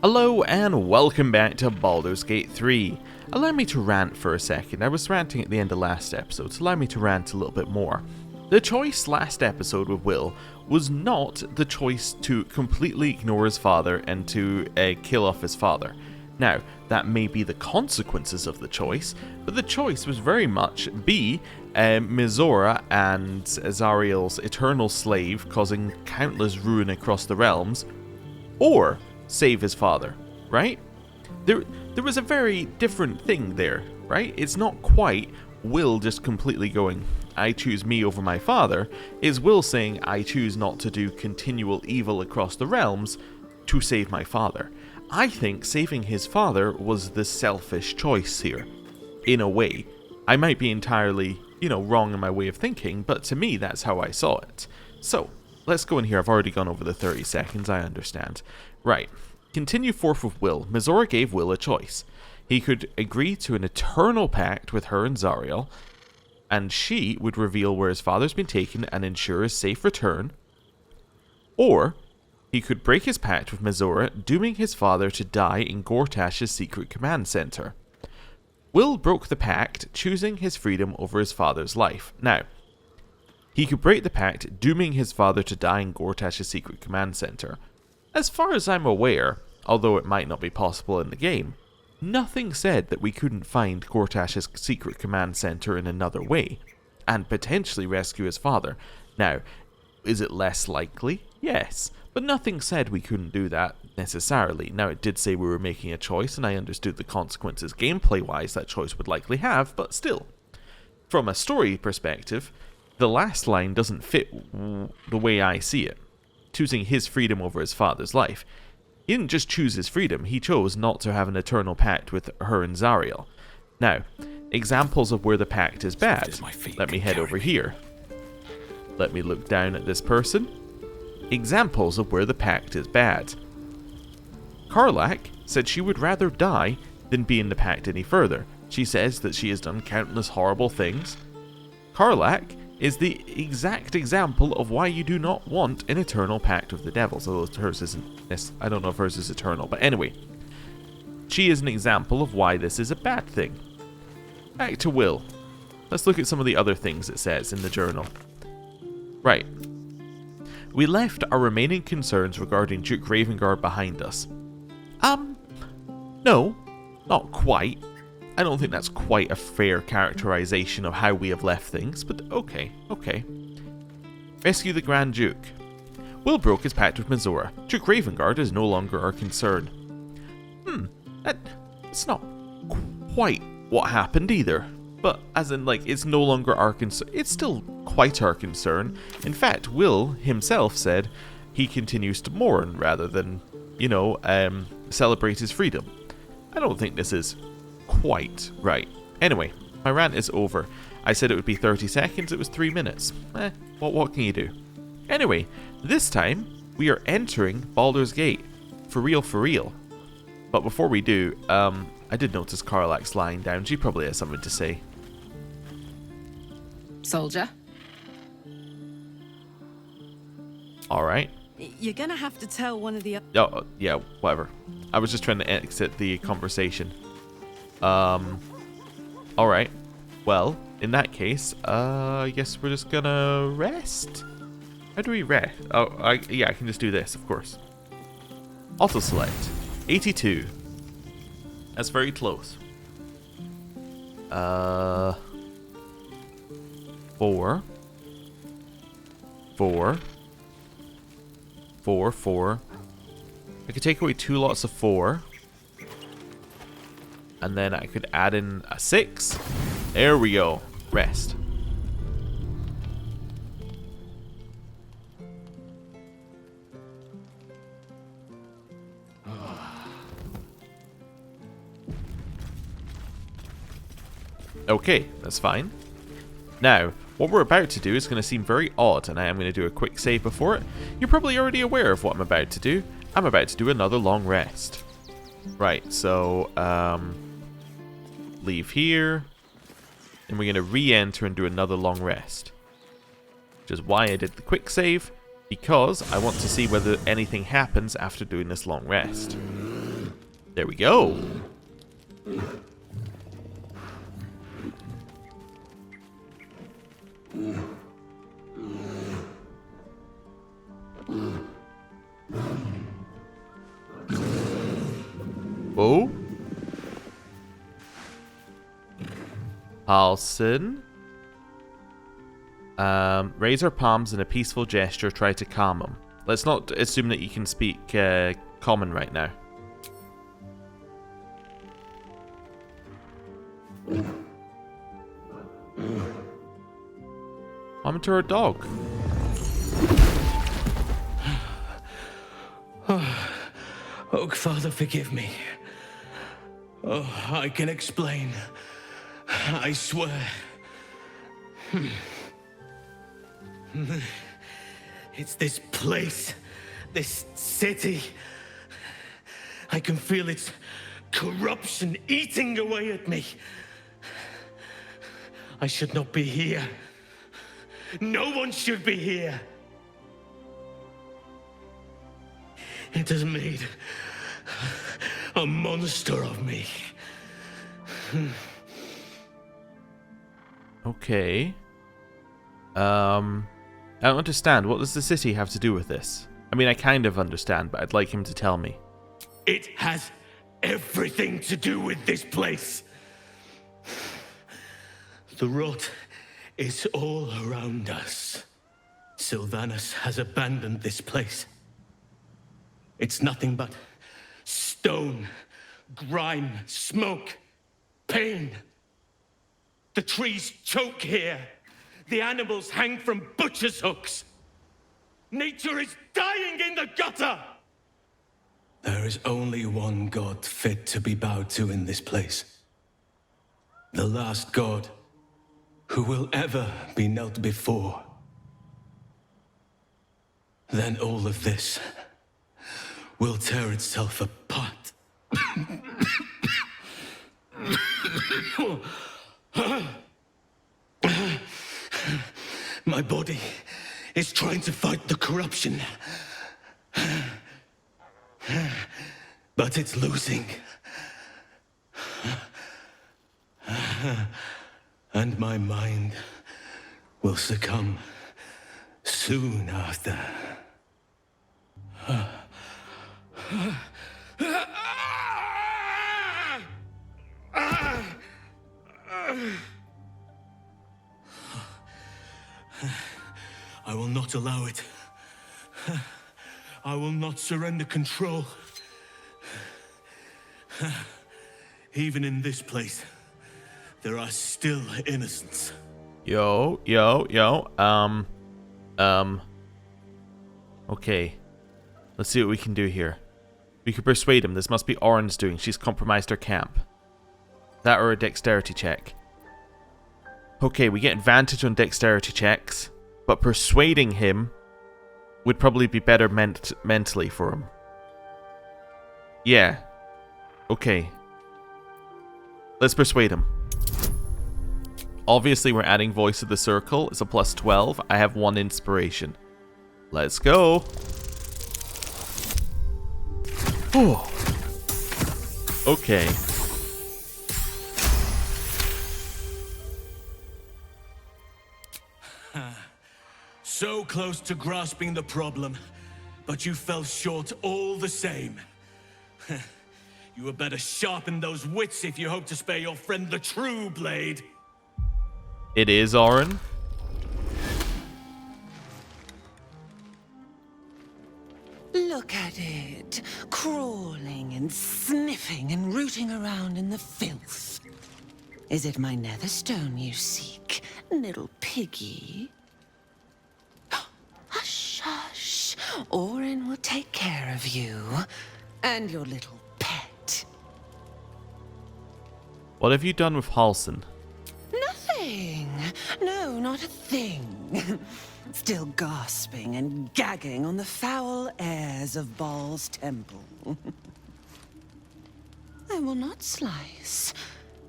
Hello and welcome back to Baldur's Gate 3. Allow me to rant for a second. I was ranting at the end of last episode, so allow me to rant a little bit more. The choice last episode with Will was not the choice to completely ignore his father and to kill off his father. Now, that may be the consequences of the choice, but the choice was very much be Mizora and Azariel's eternal slave, causing countless ruin across the realms, or save his father, right? There was a very different thing there, right? It's not quite Will just completely going, I choose me over my father. It's Will saying, I choose not to do continual evil across the realms to save my father. I think saving his father was the selfish choice here, in a way. I might be entirely, wrong in my way of thinking, but to me, that's how I saw it. So, let's go in here. I've already gone over the 30 seconds, I understand. Right. Continue forth with Will. Mizora gave Will a choice. He could agree to an eternal pact with her and Zariel, and she would reveal where his father's been taken and ensure his safe return. Or he could break his pact with Mizora, dooming his father to die in Gortash's secret command center. Will broke the pact, choosing his freedom over his father's life. Now, he could break the pact, dooming his father to die in Gortash's secret command center. As far as I'm aware, although it might not be possible in the game, nothing said that we couldn't find Gortash's secret command center in another way, and potentially rescue his father. Now, is it less likely? Yes, but nothing said we couldn't do that necessarily. Now, it did say we were making a choice, and I understood the consequences gameplay-wise that choice would likely have, but still. From a story perspective, the last line doesn't fit the way I see it. Choosing his freedom over his father's life. He didn't just choose his freedom, he chose not to have an eternal pact with her and Zariel. Now, examples of where the pact is bad. Let me head over here. Let me look down at this person. Examples of where the pact is bad. Karlach said she would rather die than be in the pact any further. She says that she has done countless horrible things. Karlach is the exact example of why you do not want an eternal pact with the devils, although hers isn't. I don't know if hers is eternal, but anyway. She is an example of why this is a bad thing. Back to Will. Let's look at some of the other things it says in the journal. Right. We left our remaining concerns regarding Duke Ravengard behind us. No, not quite. I don't think that's quite a fair characterization of how we have left things, but okay. Rescue the Grand Duke. Will broke his pact with Mizora. Duke Ravengard is no longer our concern. That's not quite what happened either. But as in, it's no longer our concern. It's still quite our concern. In fact, Will himself said he continues to mourn rather than, celebrate his freedom. I don't think this is quite right. Anyway, my rant is over. I said it would be 30 seconds, it was 3 minutes. What can you do? Anyway, this time, we are entering Baldur's Gate. For real. But before we do, I did notice Karlach's lying down. She probably has something to say. Soldier? Alright. You're gonna have to tell one of the... Oh, yeah, whatever. I was just trying to exit the conversation. Alright. Well, in that case, I guess we're just gonna rest? How do we rest? Oh, I can just do this, of course. Auto select. 82. That's very close. 4. 4. 4, 4. I could take away 2 lots of 4. And then I could add in a 6. There we go. Rest. Okay, that's fine. Now, what we're about to do is going to seem very odd, and I am going to do a quick save before it. You're probably already aware of what I'm about to do. I'm about to do another long rest. Right, so, leave here. And we're going to re-enter and do another long rest. Which is why I did the quick save, because I want to see whether anything happens after doing this long rest. There we go. Oh. Halsin. Raise our palms in a peaceful gesture, try to calm him. Let's not assume that you can speak common right now. I'm to our dog. Oh, Father, forgive me. Oh, I can explain. I swear. It's this place, this city. I can feel its corruption eating away at me. I should not be here. No one should be here. It has made a monster of me. Okay. I don't understand. What does the city have to do with this? I mean, I kind of understand, but I'd like him to tell me. It has everything to do with this place. The rot is all around us. Sylvanus has abandoned this place. It's nothing but stone, grime, smoke, pain. The trees choke here. The animals hang from butcher's hooks. Nature is dying in the gutter! There is only one god fit to be bowed to in this place. The last god who will ever be knelt before. Then all of this will tear itself apart. My body is trying to fight the corruption. But it's losing. And my mind will succumb soon after. I will not allow it. I will not surrender control. Even in this place, there are still innocents. Yo. Okay. Let's see what we can do here. We could persuade him. This must be Oren's doing. She's compromised our camp. That or a dexterity check. Okay, we get advantage on dexterity checks, but persuading him would probably be better mentally for him. Yeah. Okay. Let's persuade him. Obviously, we're adding Voice of the Circle. It's a plus 12. I have 1 inspiration. Let's go. Oh. Okay. So close to grasping the problem, but you fell short all the same. You had better sharpen those wits if you hope to spare your friend the true blade. It is Oren. Look at it, crawling and sniffing and rooting around in the filth. Is it my netherstone you seek, little piggy? Hush, hush. Oren will take care of you and your little pet. What have you done with Halsin? Nothing. No, not a thing. Still gasping and gagging on the foul airs of Baal's temple. I will not slice.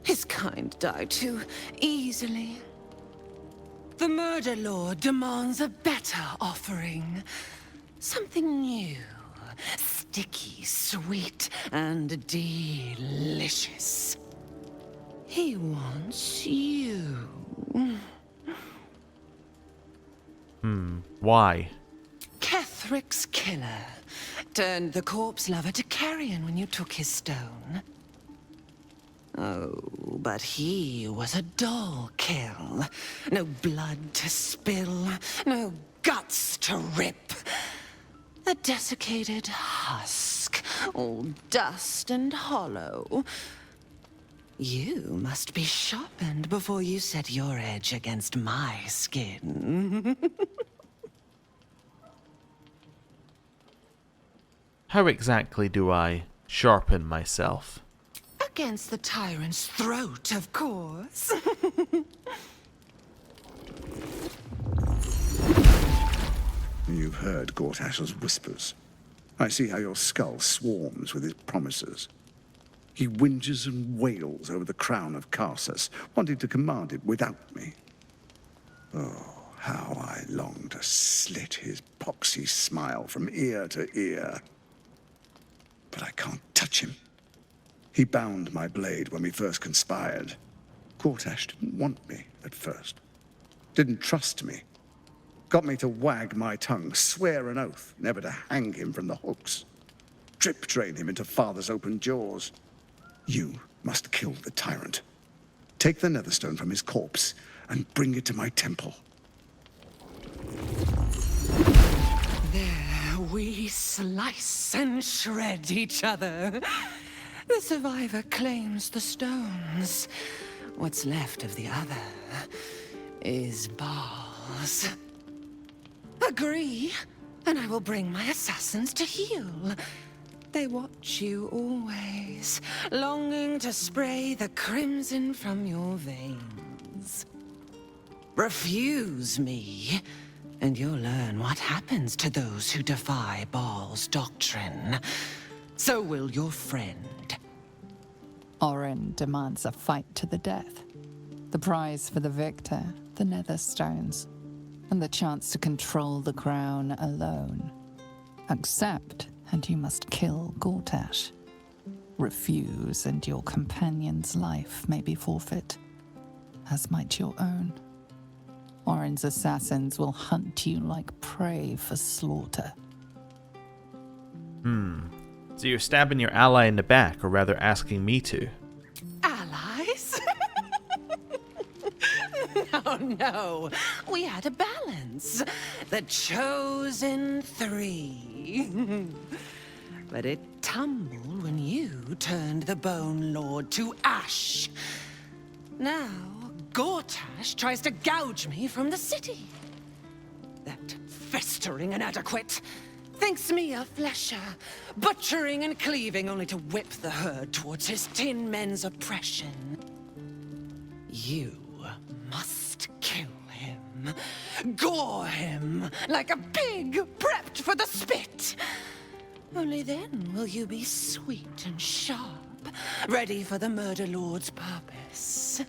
His kind die too easily. The Murder Lord demands a better offering. Something new, sticky, sweet, and delicious. He wants you. Why? Kethric's killer turned the corpse lover to carrion when you took his stone. Oh, but he was a dull kill. No blood to spill, no guts to rip. A desiccated husk, all dust and hollow. You must be sharpened before you set your edge against my skin. How exactly do I sharpen myself? Against the tyrant's throat, of course. You've heard Gortash's whispers. I see how your skull swarms with his promises. He whinges and wails over the crown of Karsus, wanting to command it without me. Oh, how I long to slit his poxy smile from ear to ear. But I can't touch him. He bound my blade when we first conspired. Gortash didn't want me at first. Didn't trust me. Got me to wag my tongue, swear an oath never to hang him from the hooks. Drip drain him into father's open jaws. You must kill the tyrant. Take the netherstone from his corpse and bring it to my temple. There we slice and shred each other. The survivor claims the stones. What's left of the other is balls. Agree, and I will bring my assassins to heal. They watch you always, longing to spray the crimson from your veins. Refuse me, and you'll learn what happens to those who defy Baal's doctrine. So will your friend. Orin demands a fight to the death. The prize for the victor, the Netherstones, and the chance to control the crown alone. Accept, and you must kill Gortash. Refuse, and your companion's life may be forfeit, as might your own. Orin's assassins will hunt you like prey for slaughter. So you're stabbing your ally in the back, or rather asking me to? Allies? No. We had a balance. The chosen three. But it tumbled when you turned the Bone Lord to ash. Now, Gortash tries to gouge me from the city. That festering inadequate thinks me a flesher, butchering and cleaving only to whip the herd towards his tin men's oppression. You must kill him. Gore him like a pig prepped for the spit. Only then will you be sweet and sharp, ready for the Murder Lord's purpose.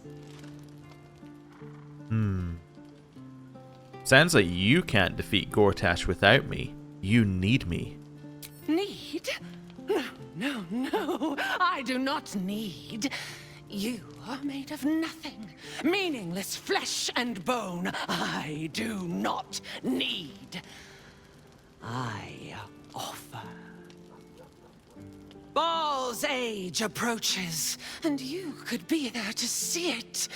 Sounds like you can't defeat Gortash without me. You need me. Need? No. I do not need. You are made of nothing. Meaningless flesh and bone. I do not need. I offer. Baal's age approaches, and you could be there to see it.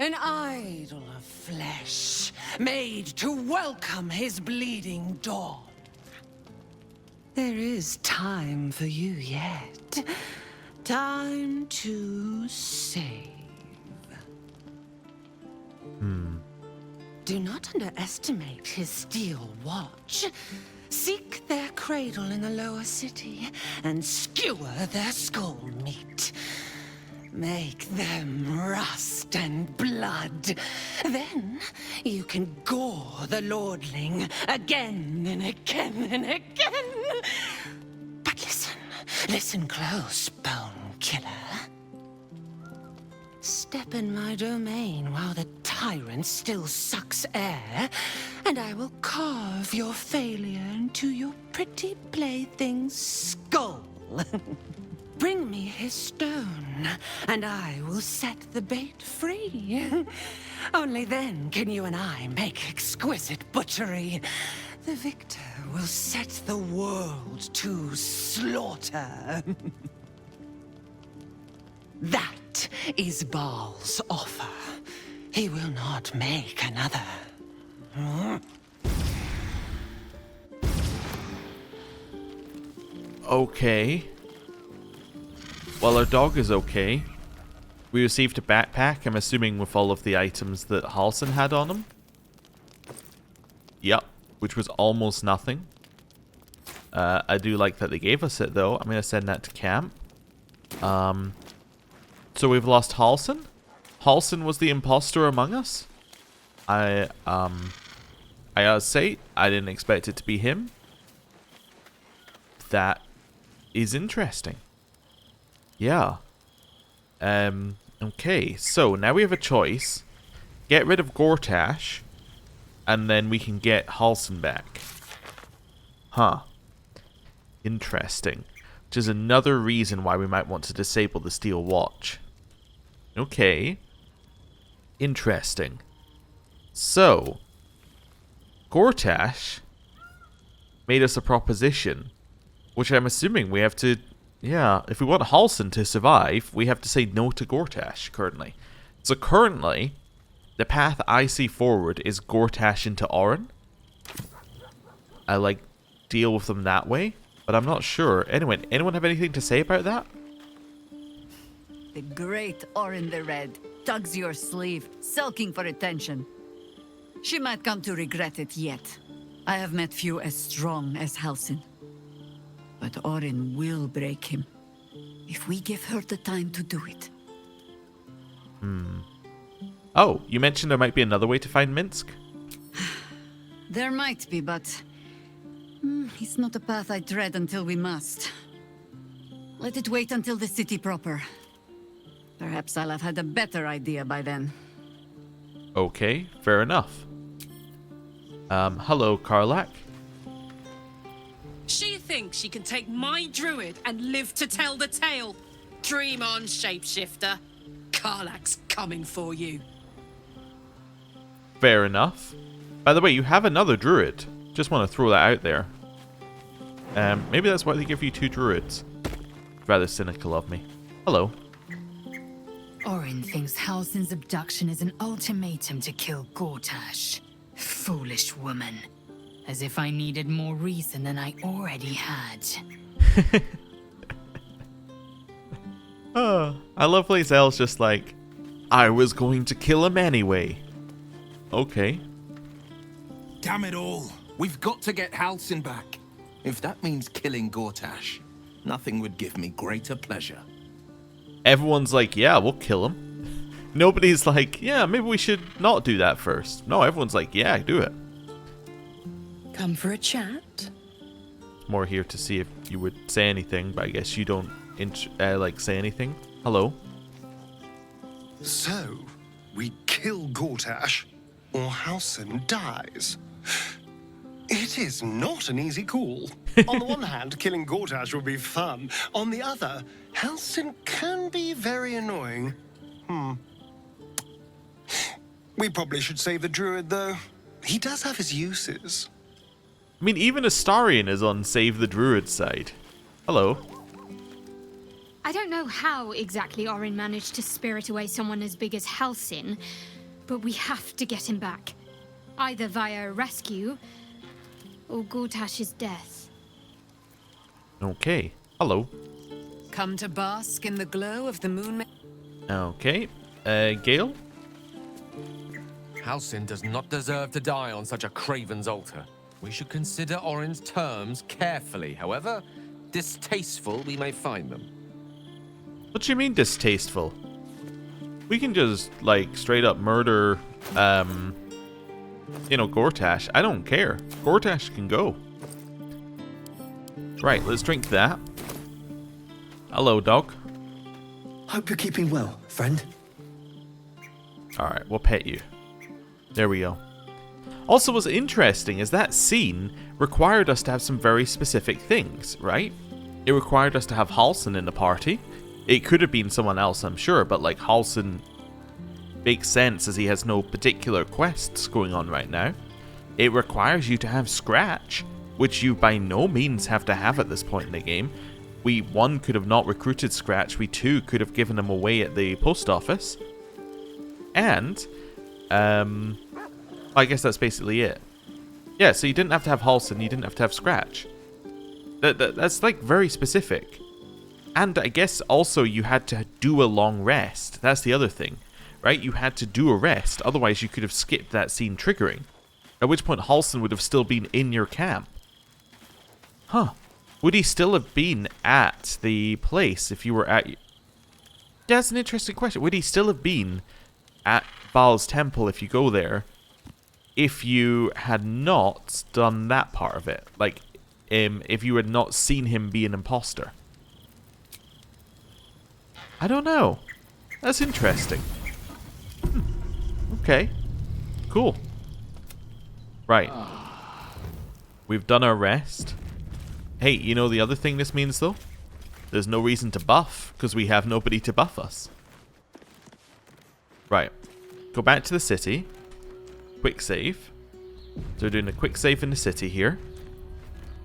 An idol of flesh, made to welcome his bleeding dawn. There is time for you yet. Time to save. Do not underestimate his steel watch. Seek their cradle in the lower city and skewer their skull meat. Make them rust and blood. Then you can gore the lordling again and again and again. But listen close, Bone Killer. Step in my domain while the tyrant still sucks air, and I will carve your failure into your pretty plaything's skull. Bring me his stone, and I will set the bait free. Only then can you and I make exquisite butchery. The victor will set the world to slaughter. That is Baal's offer. He will not make another. Okay. Well, our dog is okay. We received a backpack, I'm assuming with all of the items that Halsin had on him. Yep, which was almost nothing. I do like that they gave us it, though. I'm going to send that to camp. So we've lost Halsin. Halsin was the imposter among us. I gotta say, I didn't expect it to be him. That is interesting. Yeah. Okay, so now we have a choice. Get rid of Gortash, and then we can get Halsin back. Huh. Interesting. Which is another reason why we might want to disable the Steel Watch. Okay. Interesting. So, Gortash made us a proposition, which I'm assuming we have to... Yeah, if we want Halsin to survive, we have to say no to Gortash currently. So currently, the path I see forward is Gortash into Orin. I like deal with them that way, but I'm not sure. Anyway, anyone have anything to say about that? The great Orin the Red tugs your sleeve, sulking for attention. She might come to regret it yet. I have met few as strong as Halsin. But Orin will break him, if we give her the time to do it. Oh, you mentioned there might be another way to find Minsk? There might be, but... it's not a path I tread until we must. Let it wait until the city proper. Perhaps I'll have had a better idea by then. Okay, fair enough. Hello, Karlak. She thinks she can take my druid and live to tell the tale. Dream on, shapeshifter. Karlak's coming for you. Fair enough. By the way, you have another druid. Just want to throw that out there. Maybe that's why they give you 2 druids. Rather cynical of me. Hello. Orin thinks Halsin's abduction is an ultimatum to kill Gortash. Foolish woman. As if I needed more reason than I already had. I love Lae'zel's just like, I was going to kill him anyway. Okay. Damn it all. We've got to get Halsin back. If that means killing Gortash, nothing would give me greater pleasure. Everyone's like, yeah, we'll kill him. Nobody's like, yeah, maybe we should not do that first. No, everyone's like, yeah, do it. Come for a chat? More here to see if you would say anything, but I guess you don't like say anything. Hello. So, we kill Gortash, or Halsin dies. It is not an easy call. On the one hand, killing Gortash will be fun. On the other, Halsin can be very annoying. We probably should save the druid, though. He does have his uses. I mean, even Astarion is on Save the Druid side. Hello. I don't know how exactly Orin managed to spirit away someone as big as Halsin, but we have to get him back. Either via a rescue, or Gortash's death. Okay. Hello. Come to bask in the glow of the moon. Okay. Gale? Halsin does not deserve to die on such a craven's altar. We should consider Orin's terms carefully. However distasteful we may find them. What do you mean distasteful? We can just, like, straight up murder, Gortash. I don't care. Gortash can go. Right, let's drink that. Hello, dog. Hope you're keeping well, friend. Alright, we'll pet you. There we go. Also, what's interesting is that scene required us to have some very specific things, right? It required us to have Halsin in the party. It could have been someone else, I'm sure, but like Halsin makes sense as he has no particular quests going on right now. It requires you to have Scratch, which you by no means have to have at this point in the game. We, 1, could have not recruited Scratch. We, 2, could have given him away at the post office. And, I guess that's basically it. Yeah, so you didn't have to have Halsin, you didn't have to have Scratch. That's like very specific. And I guess also you had to do a long rest. That's the other thing, right? You had to do a rest, otherwise you could have skipped that scene triggering. At which point Halsin would have still been in your camp. Huh. Would he still have been at the place if you were at... That's an interesting question. Would he still have been at Baal's temple if you go there if you had not done that part of it? Like, if you had not seen him be an imposter? I don't know. That's interesting. Okay. Cool. Right. We've done our rest. Hey, you know the other thing this means, though? There's no reason to buff, because we have nobody to buff us. Right. Go back to the city. Quick save. So we're doing a quick save in the city here.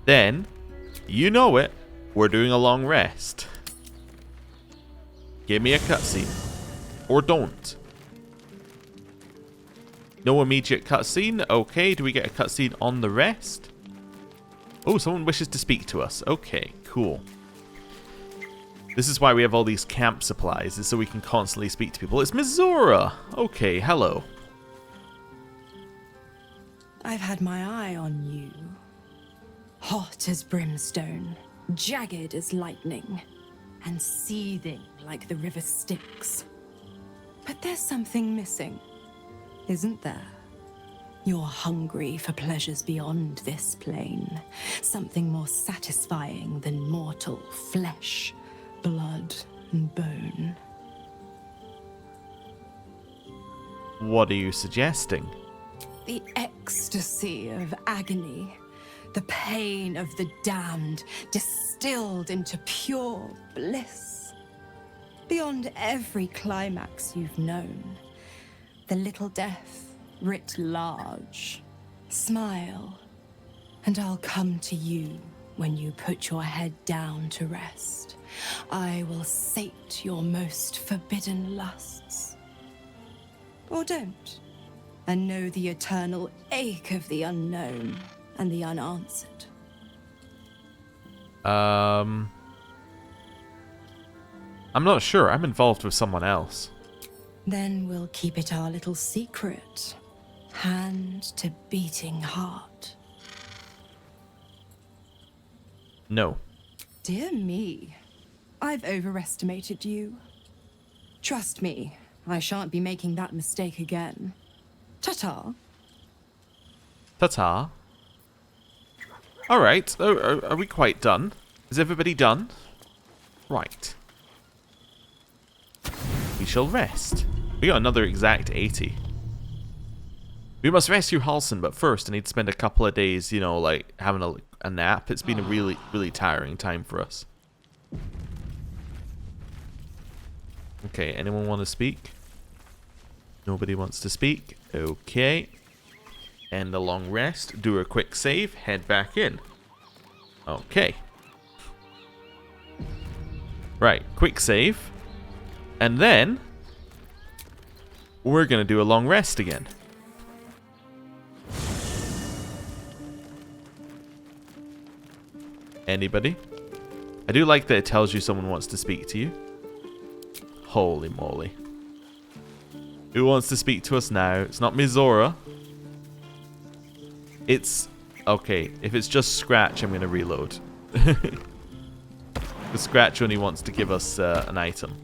Then, you know it, we're doing a long rest. Give me a cutscene. Or don't. No immediate cutscene. Okay, do we get a cutscene on the rest? Oh, someone wishes to speak to us. Okay, cool. This is why we have all these camp supplies, is so we can constantly speak to people. It's Mizora! Okay, hello. I've had my eye on you. Hot as brimstone, jagged as lightning, and seething like the river Styx. But there's something missing, isn't there? You're hungry for pleasures beyond this plane. Something more satisfying than mortal flesh, blood, and bone. What are you suggesting? The ecstasy of agony. The pain of the damned, distilled into pure bliss. Beyond every climax you've known. The little death writ large. Smile, and I'll come to you when you put your head down to rest. I will sate your most forbidden lusts. Or don't, and know the eternal ache of the unknown and the unanswered. I'm not sure. I'm involved with someone else. Then we'll keep it our little secret. Hand to beating heart. No. Dear me, I've overestimated you. Trust me, I shan't be making that mistake again. Ta-ta. Ta-ta. Alright, are we quite done? Is everybody done? Right. We shall rest. We got another exact 80. We must rescue Halsin, but first I need to spend a couple of days, you know, like, having a nap. It's been a really, really tiring time for us. Okay, anyone want to speak? Nobody wants to speak. Okay. End a long rest, do a quick save, head back in. Okay. Right, quick save. And then we're going to do a long rest again. Anybody? I do like that it tells you someone wants to speak to you. Holy moly. Who wants to speak to us now? It's not Mizora. It's... Okay, if it's just Scratch, I'm going to reload. The Scratch only wants to give us an item.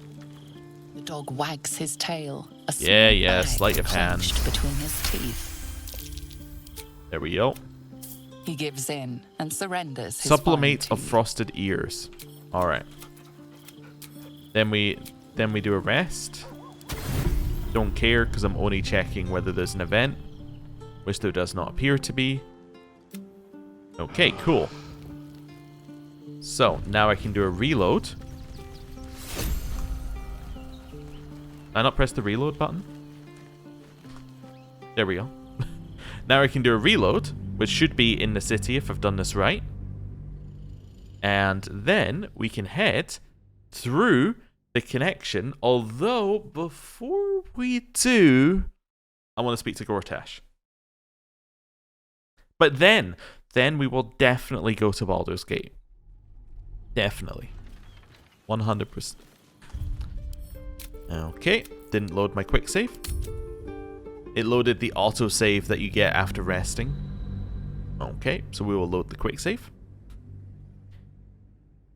The dog wags his tail. A Yeah, small sleight bag of hand. clenched between his teeth. There we go. He gives in and surrenders his Sublimate fine of frosted ears. Alright. Then we do a rest. Don't care because I'm only checking whether there's an event, which there does not appear to be. Okay, cool. So, now I can do a reload. Did I not press the reload button? There we go. Now I can do a reload, which should be in the city if I've done this right. And then we can head through the connection, although before we do, I want to speak to Gortash. But then we will definitely go to Baldur's Gate. Definitely. 100%. Okay, didn't load my quick save. It loaded the autosave that you get after resting. Okay, so we will load the quick save.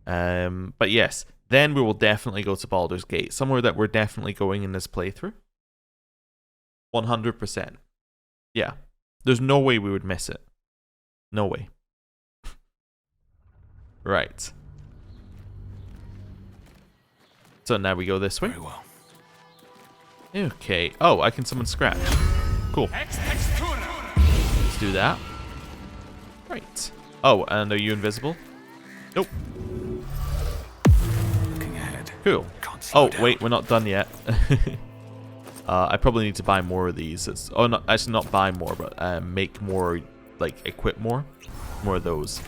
But yes, then we will definitely go to Baldur's Gate, somewhere that we're definitely going in this playthrough. 100%. Yeah, there's no way we would miss it. No way. Right. So now we go this way. Very well. Okay. Oh, I can summon Scratch. Cool. Let's do that. Right. Oh, and are you invisible? Nope. Looking ahead. Cool. Oh, wait, we're not done yet. I probably need to buy more of these. Oh, no, actually not buy more, but make more, like, equip more. More of those.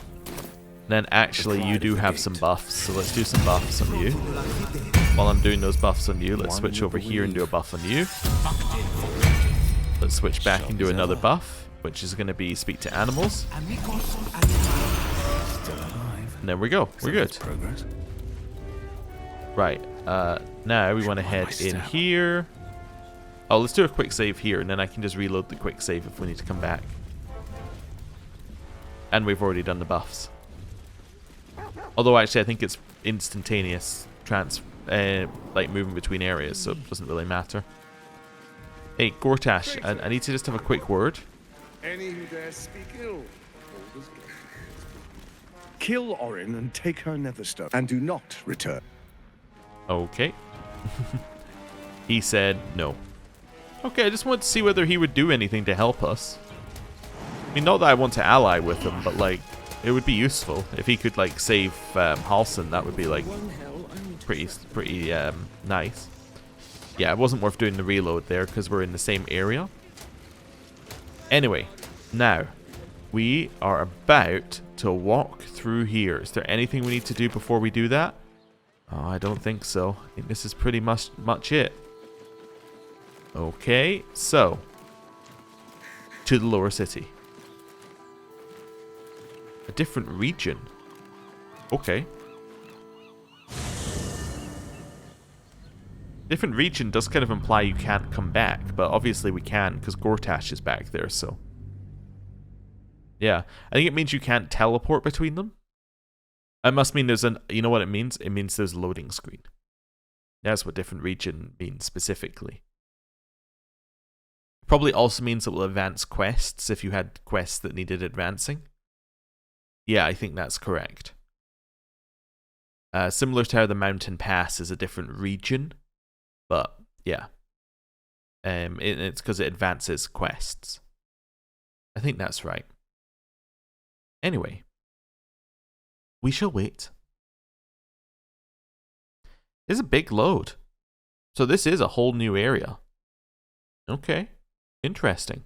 Then actually you do have some buffs, so let's do some buffs on you. While I'm doing those buffs on you, let's switch over here and do a buff on you. Let's switch back and do another buff, which is going to be speak to animals. And there we go, we're good. Right, now we want to head in here. Oh, let's do a quick save here, and then I can just reload the quick save if we need to come back. And we've already done the buffs. Although actually I think it's instantaneous like moving between areas, so it doesn't really matter. Hey, Gortash, I need to just have a quick word. Any who dare speak ill, kill Orin and take her netherstone, and do not return. Okay. He said no. Okay, I just wanted to see whether he would do anything to help us. I mean, not that I want to ally with him, but like, it would be useful if he could like save Halsin. That would be like pretty nice. Yeah, it wasn't worth doing the reload there because we're in the same area. Anyway, now we are about to walk through here. Is there anything we need to do before we do that? Oh, I don't think so. I think this is pretty much it. Okay, so to the lower city. A different region. Okay. Different region does kind of imply you can't come back, but obviously we can because Gortash is back there, so. Yeah, I think it means you can't teleport between them. It must mean there's you know what it means? It means there's a loading screen. That's what different region means specifically. Probably also means it will advance quests if you had quests that needed advancing. Yeah, I think that's correct. Similar to how the Mountain Pass is a different region. But, yeah. It's because it advances quests. I think that's right. Anyway. We shall wait. It's a big load. So this is a whole new area. Okay. Interesting.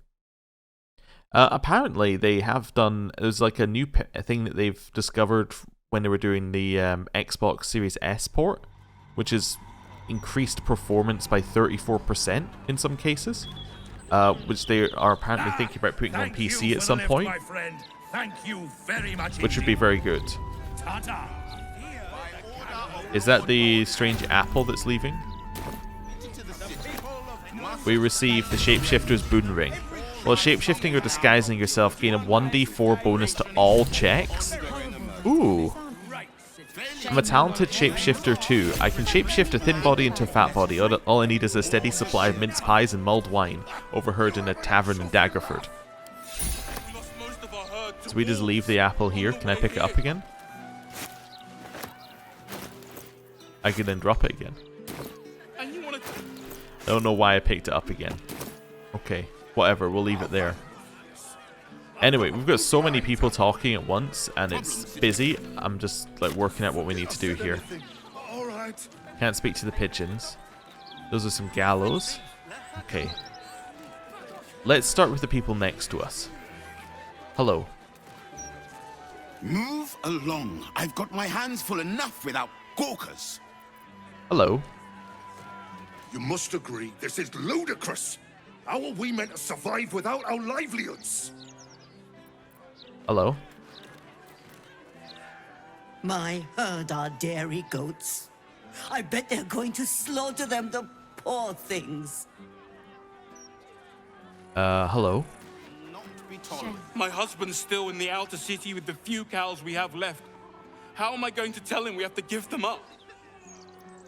Apparently they have done, there's like a new thing that they've discovered when they were doing the Xbox Series S port, which is increased performance by 34% in some cases, which they are apparently thinking about putting on PC at some point, Thank you very much which would be very good. Is that the strange apple that's leaving? We received the Shapeshifter's Boon Ring. While shapeshifting or disguising yourself, gain a 1d4 bonus to all checks. Ooh. I'm a talented shapeshifter too. I can shapeshift a thin body into a fat body. All I need is a steady supply of mince pies and mulled wine, overheard in a tavern in Daggerford. So we just leave the apple here. Can I pick it up again? I can then drop it again. I don't know why I picked it up again. Okay, whatever, we'll leave it there. Anyway, we've got so many people talking at once, and it's busy. I'm just like working out what we need to do here. Can't speak to the pigeons. Those are some gallows. Okay. Let's start with the people next to us. Hello. Move along. I've got my hands full enough without gawkers. Hello. You must agree, this is ludicrous. How are we meant to survive without our livelihoods? Hello. My herd are dairy goats. I bet they're going to slaughter them, the poor things. Hello. My husband's still in the outer city with the few cows we have left. How am I going to tell him we have to give them up?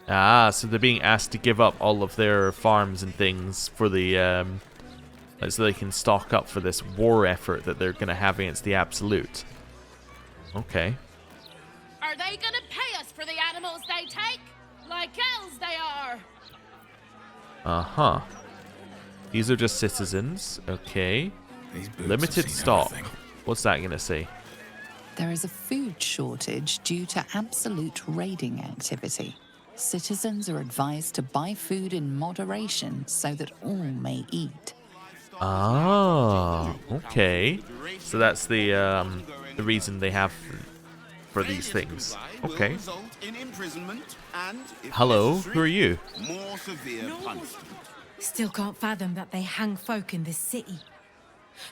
Ah, so they're being asked to give up all of their farms and things for the, so they can stock up for this war effort that they're going to have against the Absolute. Okay. Are they gonna pay us for the animals they take? Like elves they are! Uh-huh. These are just citizens. Okay. Limited stock. What's that going to say? There is a food shortage due to absolute raiding activity. Citizens are advised to buy food in moderation so that all may eat. Ah, okay. So that's the reason they have for these things. Okay. Hello, who are you? Still can't fathom that they hang folk in this city.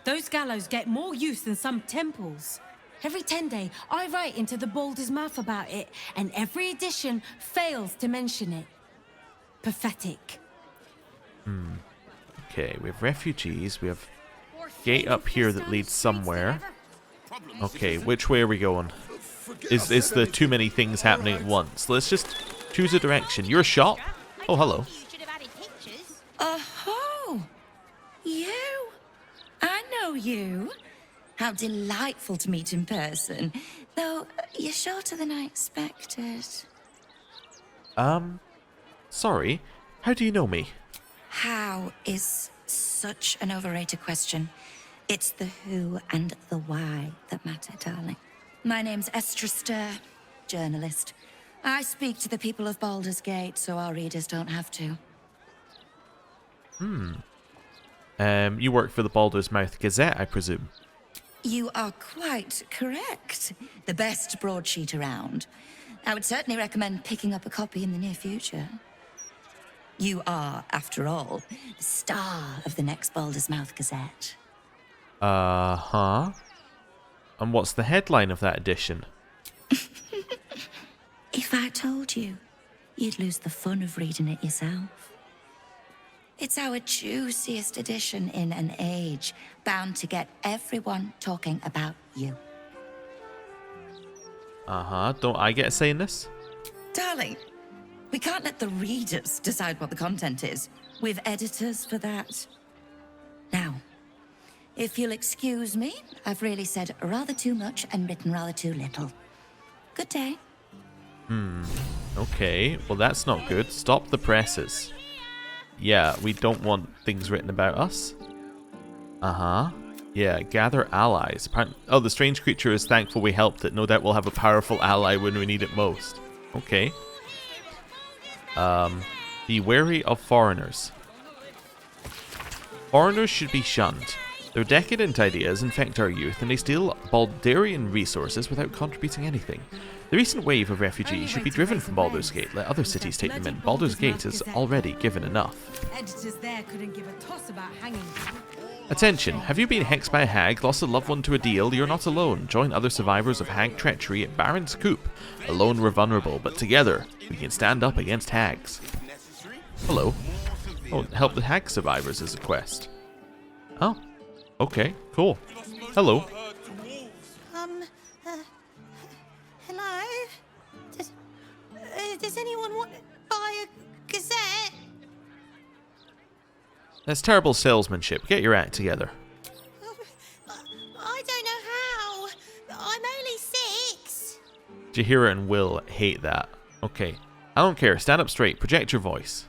Those gallows get more use than some temples. Every 10 day, I write into the Baldur's mouth about it, and every edition fails to mention it. Pathetic. Okay, we have refugees. We have gate up here that leads somewhere. Okay, which way are we going? Is there too many things happening at once? Let's just choose a direction. You're a shop? Oh, hello. Oh, you? I know you. How delightful to meet in person. Though, you're shorter than I expected. Sorry. How do you know me? How is such an overrated question. It's the who and the why that matter, darling. My name's Estra Stir, journalist. I speak to the people of Baldur's Gate so our readers don't have to. You work for the Baldur's Mouth Gazette, I presume? You are quite correct. The best broadsheet around. I would certainly recommend picking up a copy in the near future. You are, after all, the star of the next Baldur's Mouth Gazette. Uh-huh. And what's the headline of that edition? If I told you, you'd lose the fun of reading it yourself. It's our juiciest edition in an age bound to get everyone talking about you. Uh-huh. Don't I get a say in this? Darling, we can't let the readers decide what the content is. We've editors for that. Now, if you'll excuse me, I've really said rather too much and written rather too little. Good day. Okay. Well, that's not good. Stop the presses. Yeah, we don't want things written about us. Uh-huh. Yeah, gather allies. Oh, the strange creature is thankful we helped it. No doubt we'll have a powerful ally when we need it most. Okay. Be wary of foreigners. Foreigners should be shunned. Their decadent ideas infect our youth, and they steal Baldurian resources without contributing anything. The recent wave of refugees should be driven from Baldur's Gate. Let other cities take them in. Baldur's Gate is already given enough. Editors there couldn't give a toss about hanging. Attention, have you been hexed by a hag, lost a loved one to a deal? You're not alone. Join other survivors of hag treachery at Baron's Coop. Alone we're vulnerable, but together we can stand up against hags. Hello. Oh, help the hag survivors is a quest. Oh, okay, cool. Hello. Hello? Does anyone want to buy a gazette? That's terrible salesmanship. Get your act together. I don't know how. I'm only 6. Jahira and Will hate that. Okay. I don't care. Stand up straight. Project your voice.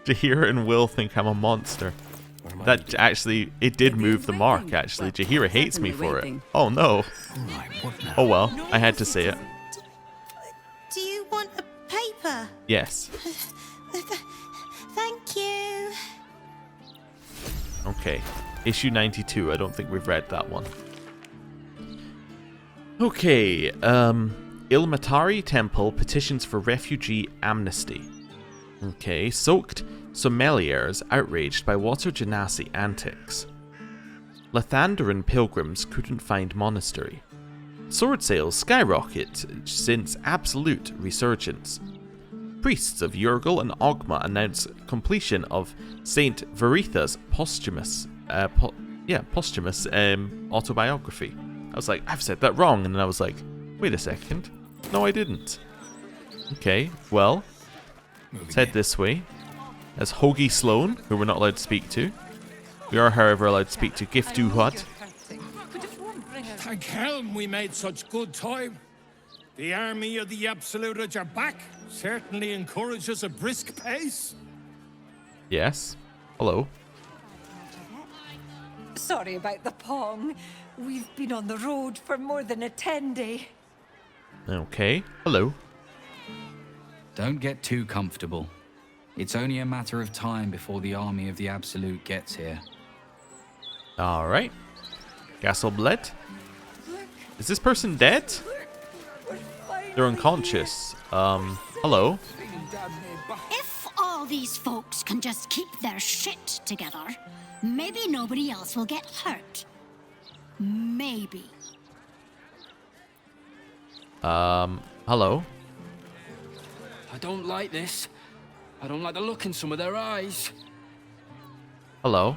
Jaheira and Will think I'm a monster. That actually, it did move the mark, actually. Jaheira hates me for it. Oh no. Oh well, I had to say it. Do you want a paper? Yes. Thank you. Okay. Issue 92. I don't think we've read that one. Okay. Ilmatari Temple petitions for refugee amnesty. Okay. Soaked sommeliers outraged by Water Genasi antics. Lathandaran pilgrims couldn't find monastery. Sword sales skyrocket since absolute resurgence. Priests of Yurgul and Ogma announce completion of Saint Veritha's posthumous autobiography. I was like, I've said that wrong, and then I was like, wait a second. No, I didn't. Okay, well, let's head this way. As Hoagie Sloan, who we're not allowed to speak to. We are, however, allowed to speak to Giftu Hud. Thank Helm we made such good time. The army of the Absolute are back. Certainly encourages a brisk pace. Yes. Hello. Sorry about the pong. We've been on the road for more than a 10-day. Okay. Hello. Don't get too comfortable. It's only a matter of time before the army of the Absolute gets here. Alright. Gasselbled. Is this person dead? They're unconscious. Hello. If all these folks can just keep their shit together, maybe nobody else will get hurt. Maybe. Hello. I don't like this. I don't like the look in some of their eyes. Hello.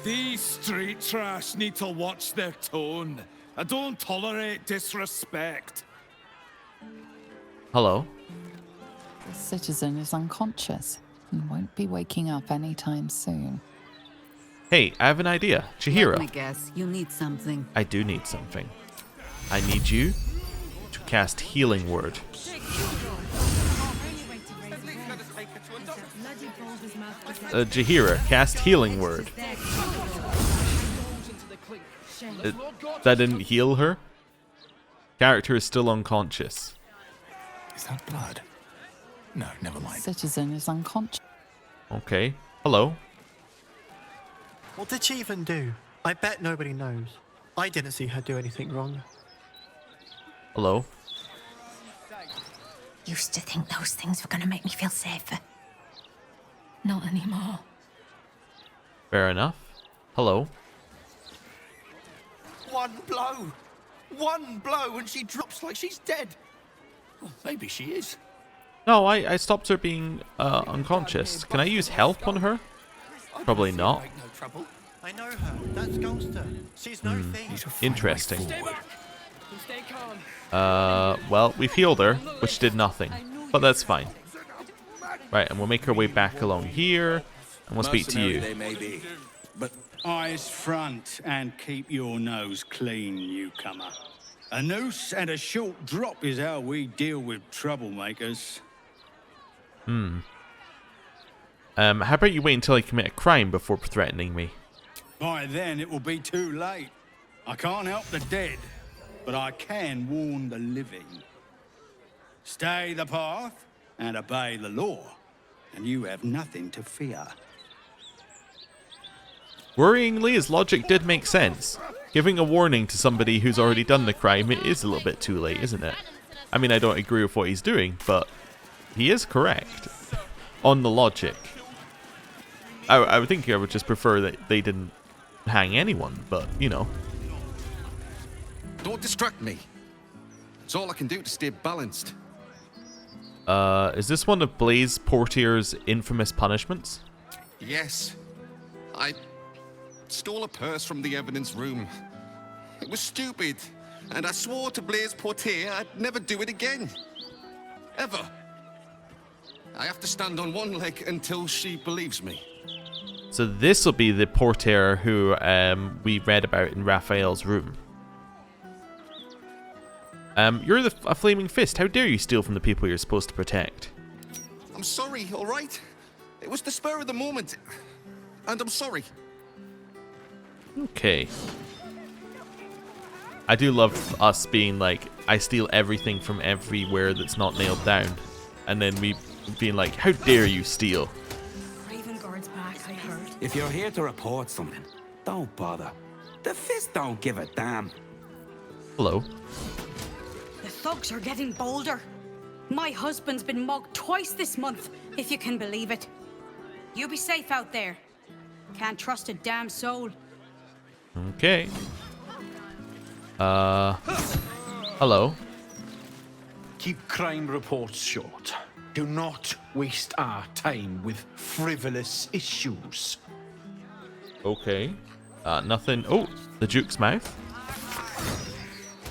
These street trash need to watch their tone. I don't tolerate disrespect. Hello. The citizen is unconscious and won't be waking up anytime soon. Hey, I have an idea. Jaheira. Let me guess, you need something. I do need something. I need you to cast Healing Word. Jaheira, cast Healing Word. That didn't heal her? Character is still unconscious. Is that blood? No, never mind. Citizen is unconscious. Okay. Hello. What did she even do? I bet nobody knows. I didn't see her do anything wrong. Hello. Used to think those things were gonna make me feel safer. Not anymore. Fair enough. Hello. One blow and she drops like she's dead. Well, maybe she is. No, I stopped her being unconscious. Can I use help on her? Probably not. I know her. That's Gulster. She's no thief. Interesting. Well, we've healed her, which did nothing. But that's fine. Right, and we'll make our way back along here, and we'll speak to you. They may be, but eyes front and keep your nose clean, newcomer. A noose and a short drop is how we deal with troublemakers. How about you wait until I commit a crime before threatening me? By then it will be too late. I can't help the dead, but I can warn the living. Stay the path and obey the law, and you have nothing to fear. Worryingly, his logic did make sense. Giving a warning to somebody who's already done the crime, it is a little bit too late, isn't it? I mean, I don't agree with what he's doing, but he is correct on the logic. I would think I would just prefer that they didn't hang anyone, but, you know. Don't distract me. It's all I can do to stay balanced. Is this one of Blaze Portier's infamous punishments? Yes. I stole a purse from the evidence room. It was stupid, and I swore to Blaze Portier I'd never do it again. Ever. I have to stand on one leg until she believes me. So this will be the Portier who we read about in Raphael's room. You're a flaming fist. How dare you steal from the people you're supposed to protect? I'm sorry, all right? It was the spur of the moment. And I'm sorry. Okay. I do love us being like, I steal everything from everywhere that's not nailed down. And then we being like, how dare you steal? Raven Guard's back, I heard. If you're here to report something, don't bother. The Fist don't give a damn. Hello. The thugs are getting bolder. My husband's been mugged twice this month, if you can believe it. You be safe out there. Can't trust a damn soul. Okay. Hello. Keep crime reports short. Do not waste our time with frivolous issues. Okay. Nothing. Oh, the Duke's mouth.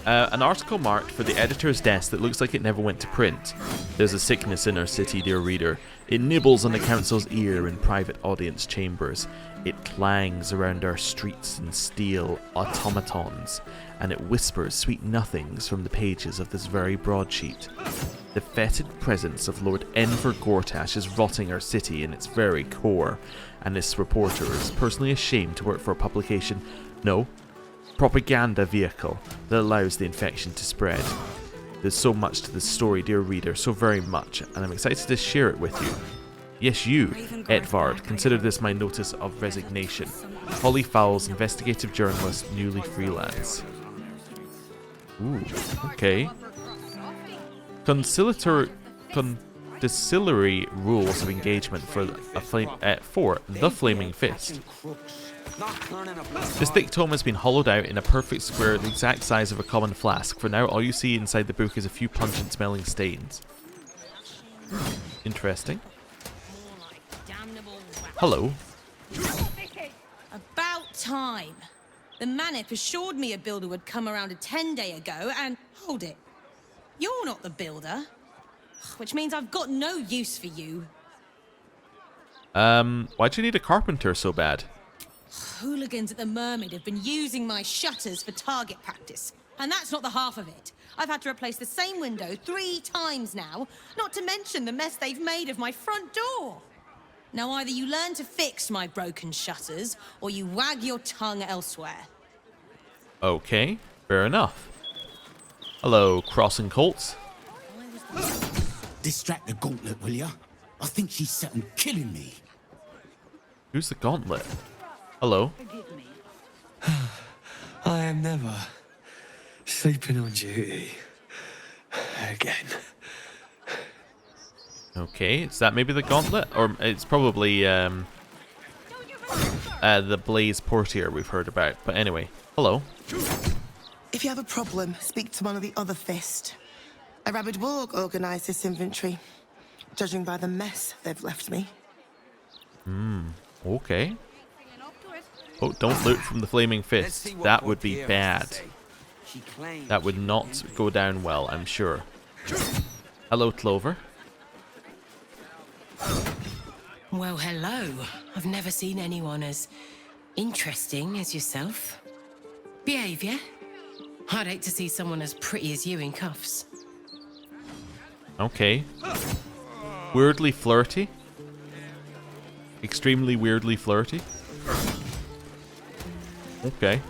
An article marked for the editor's desk that looks like it never went to print. There's a sickness in our city, dear reader. It nibbles on the council's ear in private audience chambers. It clangs around our streets in steel automatons, and it whispers sweet nothings from the pages of this very broadsheet. The fetid presence of Lord Enver Gortash is rotting our city in its very core, and this reporter is personally ashamed to work for a publication, no, propaganda vehicle that allows the infection to spread. There's so much to this story, dear reader, so very much, and I'm excited to share it with you. Yes, you, Edvard, consider this my notice of resignation. Holly Fowles, investigative journalist, newly freelance. Ooh, okay. Conciliatory rules of engagement for the Flaming Fist. This thick tome has been hollowed out in a perfect square the exact size of a common flask. For now, all you see inside the book is a few pungent-smelling stains. Interesting. Hello. About time. The Manip assured me a builder would come around a 10-day ago, and hold it. You're not the builder. Which means I've got no use for you. Why'd you need a carpenter so bad? Hooligans at the Mermaid have been using my shutters for target practice. And that's not the half of it. I've had to replace the same window 3 times now, not to mention the mess they've made of my front door. Now either you learn to fix my broken shutters, or you wag your tongue elsewhere. Okay, fair enough. Hello, Crossing Colts. Distract the gauntlet, will ya? I think she's set on killing me. Who's the gauntlet? Hello. I am never sleeping on duty again. Okay, is that maybe the gauntlet? Or it's probably the Blaze Portier we've heard about. But anyway, hello. If you have a problem, speak to one of the other Fist. A rabid warg organised this inventory, judging by the mess they've left me. Okay. Oh, don't loot from the Flaming Fist. That would be bad. That would not go down well, I'm sure. Hello, Clover. Well, hello. I've never seen anyone as interesting as yourself. Behaviour? I'd hate to see someone as pretty as you in cuffs. Okay. Weirdly flirty. Extremely weirdly flirty. Okay.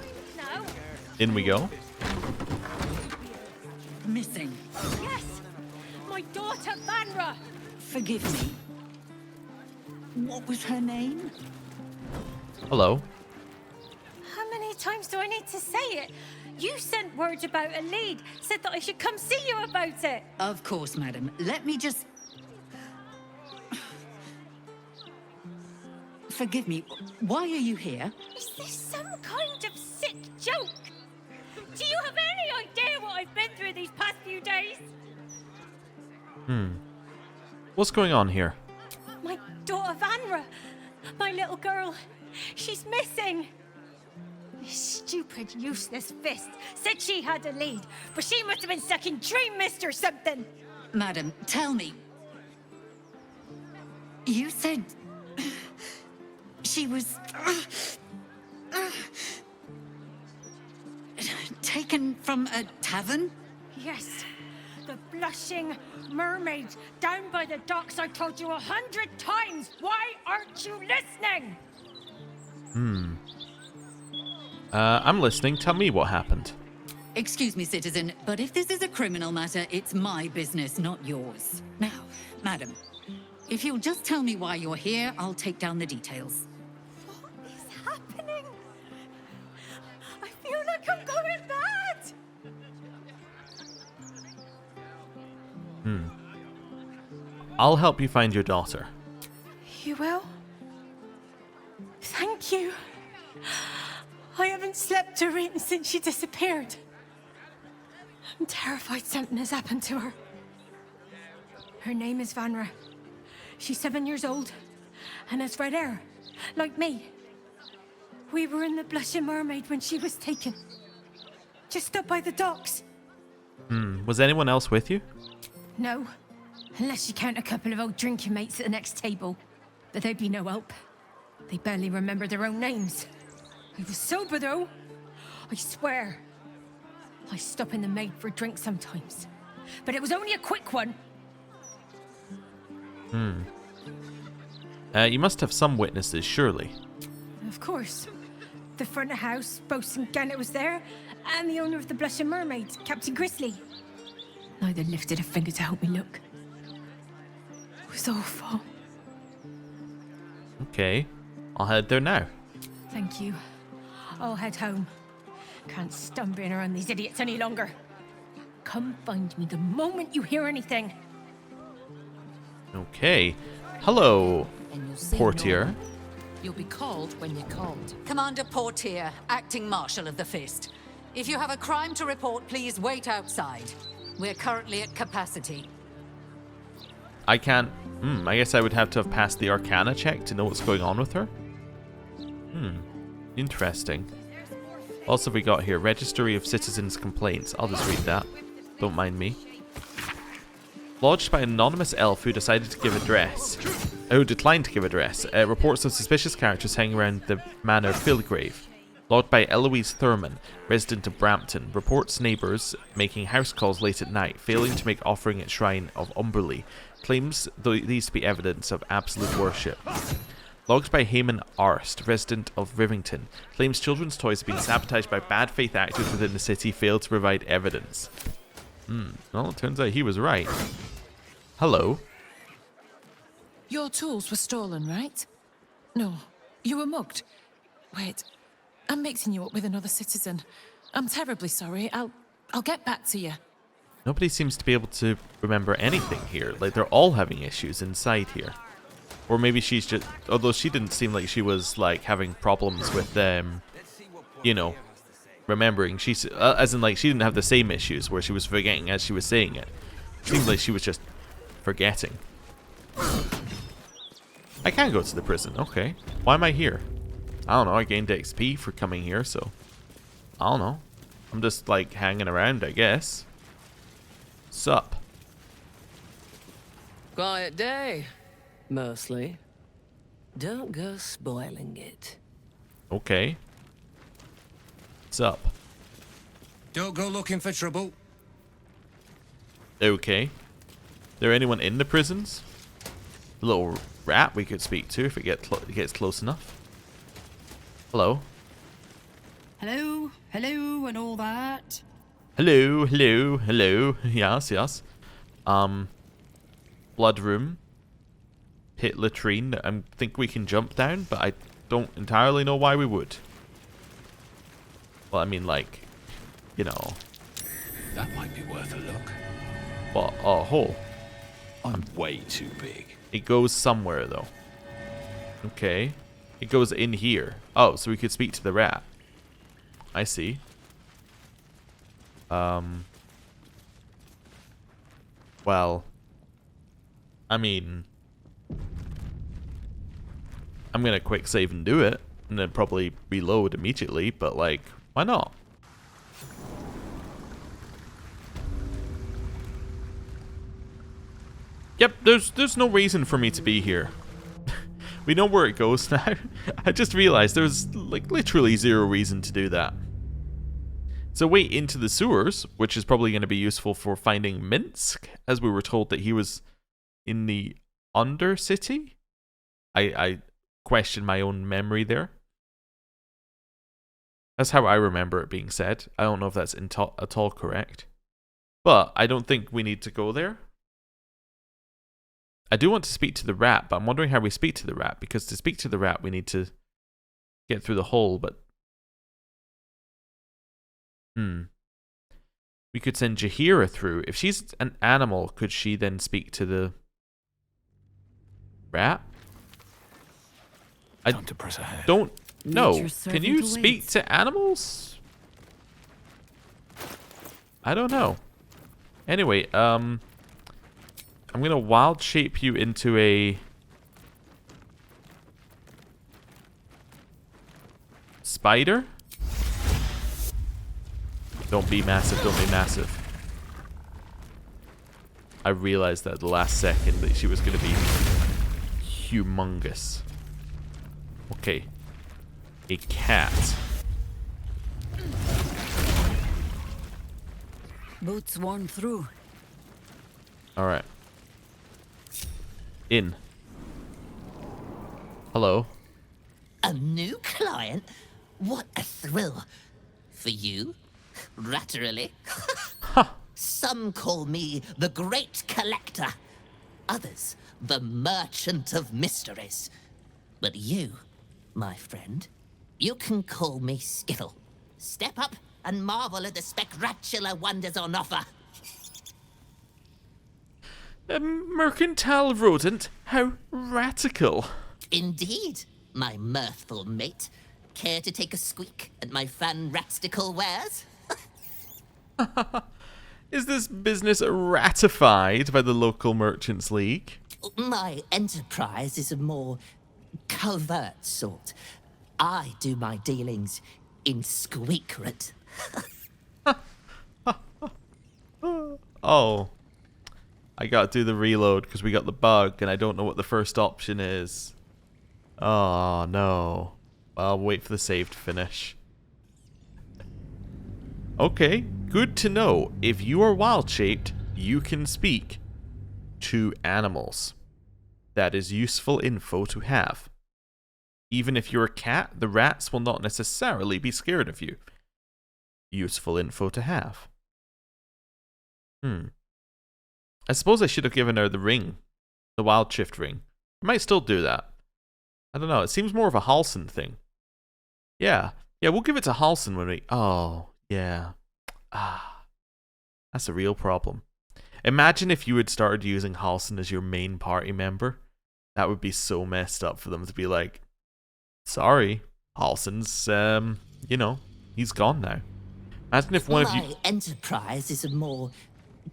In we go. Missing. Yes! My daughter, Vanra! Forgive me. What was her name? Hello. How many times do I need to say it? You sent word about a lead, said that I should come see you about it. Of course, madam. Let me just... Forgive me. Why are you here? Is this some kind of sick joke? Do you have any idea what I've been through these past few days? What's going on here? My daughter Vanra, my little girl, she's missing. This stupid, useless Fist said she had a lead, but she must have been stuck in Dream Mist or something. Madam, tell me. You said... she was... taken from a tavern? Yes. The blushing mermaid down by the docks. I told you 100 times. Why aren't you listening? I'm listening. Tell me what happened. Excuse me, citizen, but if this is a criminal matter, it's my business, not yours. Now, madam, if you'll just tell me why you're here, I'll take down the details. What is happening? I feel like I'm going mad. I'll help you find your daughter. You will? Thank you. I haven't slept or eaten since she disappeared. I'm terrified something has happened to her. Her name is Vanra. She's 7 years old and has red hair, like me. We were in the Blushing Mermaid when she was taken. Just up by the docks. Was anyone else with you? No, unless you count a couple of old drinking mates at the next table. But they'd be no help. They barely remember their own names. I was sober though. I swear. I stop in the maid for a drink sometimes. But it was only a quick one. You must have some witnesses, surely. Of course. The front of house, Bosun Gannet was there, and the owner of the Blushing Mermaid, Captain Grizzly. Neither lifted a finger to help me look. It was awful. Okay, I'll head there now. Thank you. I'll head home. Can't stand being around these idiots any longer. Come find me the moment you hear anything. Okay. Hello, Portier. You'll be called when you're called. Commander Portier, acting Marshal of the Fist. If you have a crime to report, please wait outside. We're currently at capacity. I can't... I guess I would have to have passed the Arcana check to know what's going on with her. Interesting. Also, we got here, Registry of Citizens' Complaints. I'll just read that. Don't mind me. Lodged by an anonymous elf who decided to give address. Who declined to give address. Reports of suspicious characters hanging around the manor Fillgrave. Logged by Eloise Thurman, resident of Brampton. Reports neighbours making house calls late at night, failing to make offering at Shrine of Umberley. Claims these to be evidence of absolute worship. Logged by Heyman Arst, resident of Rivington. Claims children's toys have been sabotaged by bad faith actors within the city, failed to provide evidence. Well, it turns out he was right. Hello. Your tools were stolen, right? No, you were mugged. Wait, I'm mixing you up with another citizen. I'm terribly sorry. I'll get back to you. Nobody seems to be able to remember anything here. Like, they're all having issues inside here. Or maybe she's just... Although she didn't seem like she was, like, having problems with, you know, remembering. She's... as in, like, she didn't have the same issues where she was forgetting as she was saying it. It seemed like she was just forgetting. I can go to the prison. Okay. Why am I here? I don't know. I gained XP for coming here, so... I don't know. I'm just, like, hanging around, I guess. Sup? Quiet day. Mostly. Don't go spoiling it. Okay. What's up? Don't go looking for trouble. Okay. There anyone in the prisons? A little rat we could speak to if it gets close enough. Hello. Hello, hello, and all that. Hello, hello, hello. Yes, yes. Blood room. Pit latrine. I think we can jump down, but I don't entirely know why we would. Well, I mean, like, you know. That might be worth a look. What? Oh, a hole. I'm way too big. It goes somewhere, though. Okay. It goes in here. Oh, so we could speak to the rat. I see. Well, I mean, I'm gonna quick save and do it, and then probably reload immediately, but like, why not? Yep, there's no reason for me to be here. We know where it goes now. I just realized there's like literally zero reason to do that. It's a way into the sewers, which is probably going to be useful for finding Minsk, as we were told that he was in the Undercity. I question my own memory there. That's how I remember it being said. I don't know if that's at all correct. But I don't think we need to go there. I do want to speak to the rat, but I'm wondering how we speak to the rat, because to speak to the rat we need to get through the hole, but... We could send Jaheira through. If she's an animal, could she then speak to the rat? I don't know. Can you speak to animals? I don't know. Anyway, I'm gonna wild shape you into a spider. Don't be massive, don't be massive. I realized that at the last second that she was gonna be humongous. Okay. A cat. Boots worn through. Alright. In. Hello. A new client? What a thrill. For you? Ratterily? Some call me the Great Collector. Others, the Merchant of Mysteries. But you, my friend, you can call me Skiffle. Step up and marvel at the spectacular wonders on offer. A mercantile rodent? How radical. Indeed, my mirthful mate. Care to take a squeak at my fan-ratstical wares? Is this business ratified by the local Merchants League? My enterprise is a more covert sort. I do my dealings in secret. Oh. I gotta do the reload because we got the bug and I don't know what the first option is. Oh no. I'll wait for the save to finish. Okay, good to know. If you are wild-shaped, you can speak to animals. That is useful info to have. Even if you're a cat, the rats will not necessarily be scared of you. Useful info to have. I suppose I should have given her the ring. The wild shift ring. I might still do that. I don't know, it seems more of a Halsin thing. Yeah, we'll give it to Halsin when we... Oh, yeah. That's a real problem. Imagine if you had started using Halsin as your main party member. That would be so messed up for them to be like, sorry, Halsin's, you know, he's gone now. Imagine if one of you... My enterprise is a more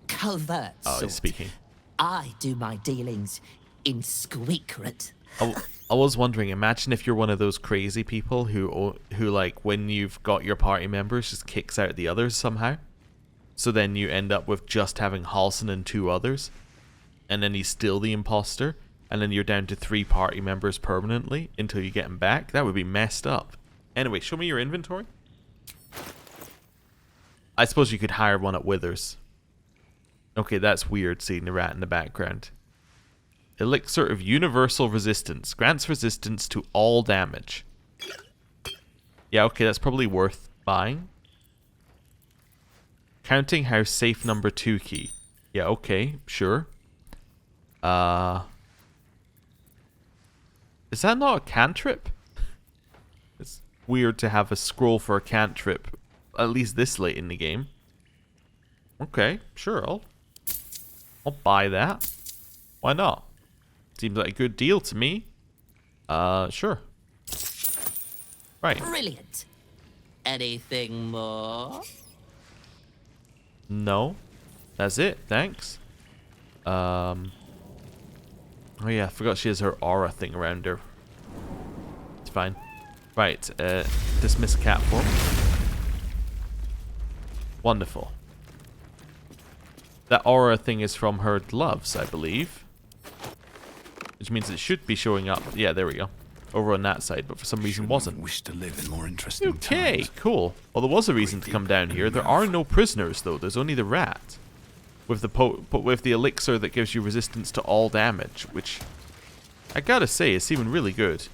covert sort. He's speaking. I do my dealings in secret. I was wondering, imagine if you're one of those crazy people who like, when you've got your party members, just kicks out the others somehow. So then you end up with just having Halsin and 2 others. And then he's still the imposter. And then you're down to 3 party members permanently until you get him back. That would be messed up. Anyway, show me your inventory. I suppose you could hire one at Withers. Okay, that's weird seeing the rat in the background. Elixir of Universal Resistance. Grants resistance to all damage. Yeah, okay, that's probably worth buying. Counting house safe number 2 key. Yeah, okay, sure. Is that not a cantrip? It's weird to have a scroll for a cantrip, at least this late in the game. Okay, sure, I'll buy that. Why not? Seems like a good deal to me. Sure. Right. Brilliant. Anything more? No. That's it, thanks. Oh yeah, I forgot she has her aura thing around her. It's fine. Right, dismiss cat form. Wonderful. That aura thing is from her gloves, I believe. Which means it should be showing up. Yeah, there we go. over on that side, but for some reason wasn't. Wish to live in more interesting Okay, times. cool. Well, there was a reason to come down here. There are no prisoners, though. There's only the rat. With the elixir that gives you resistance to all damage, which I gotta say is even really good.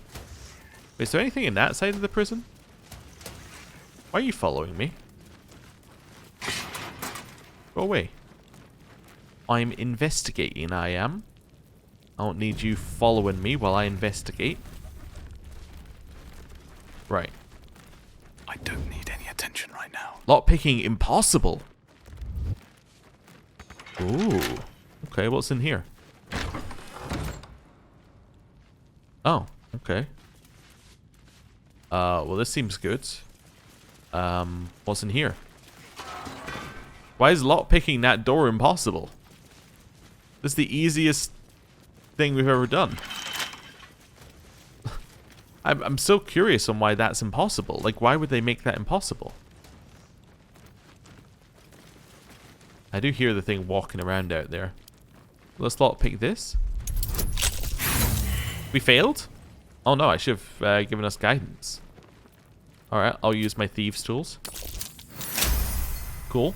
Wait, is there anything in that side of the prison? Why are you following me? Go away. I'm investigating, I am. I don't need you following me while I investigate. Right. I don't need any attention right now. Lockpicking impossible. Ooh. Okay, what's in here? Oh, okay. Well, this seems good. What's in here? Why is lockpicking that door impossible? This is the easiest thing we've ever done. I'm so curious on why that's impossible. Like, why would they make that impossible? I do hear the thing walking around out there. Let's lockpick this. We failed? Oh no, I should have given us guidance. Alright, I'll use my thieves' tools. Cool.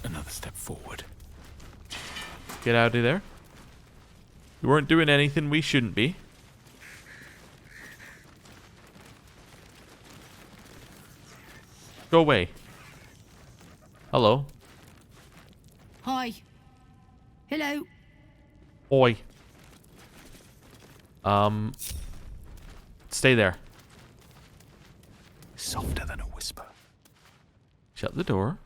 Another step forward. Get out of there. We weren't doing anything we shouldn't be. Go away. Hello. Hi. Hello. Oi. Stay there. Softer than a whisper. Shut the door.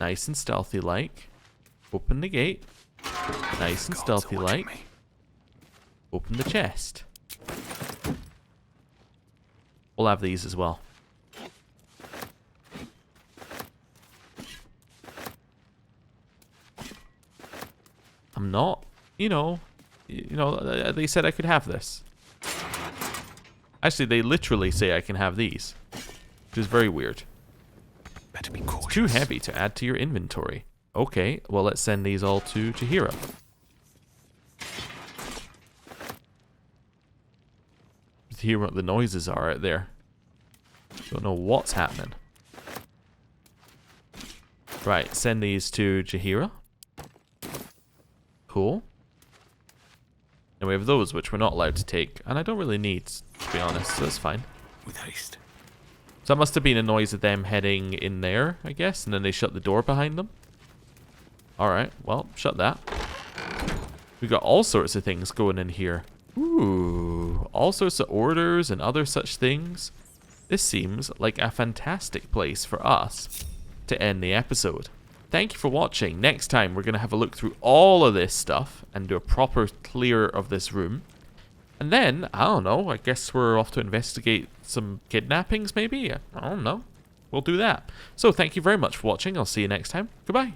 Nice and stealthy like. Open the gate. Nice and stealthy like. Open the chest. We'll have these as well. I'm not, you know, they said I could have this. Actually, they literally say I can have these, which is very weird. Better be cautious. It's too heavy to add to your inventory. Okay, well, let's send these all to Jahira. Let's hear what the noises are out there. Don't know what's happening. Right, send these to Jahira. Cool. And we have those which we're not allowed to take, and I don't really need, to be honest, so that's fine. With haste. So that must have been a noise of them heading in there, I guess, and then they shut the door behind them. Alright, well, shut that. We've got all sorts of things going in here. Ooh, all sorts of orders and other such things. This seems like a fantastic place for us to end the episode. Thank you for watching. Next time, we're going to have a look through all of this stuff and do a proper clear of this room. And then, I don't know, I guess we're off to investigate some kidnappings, maybe? I don't know. We'll do that. So, thank you very much for watching. I'll see you next time. Goodbye.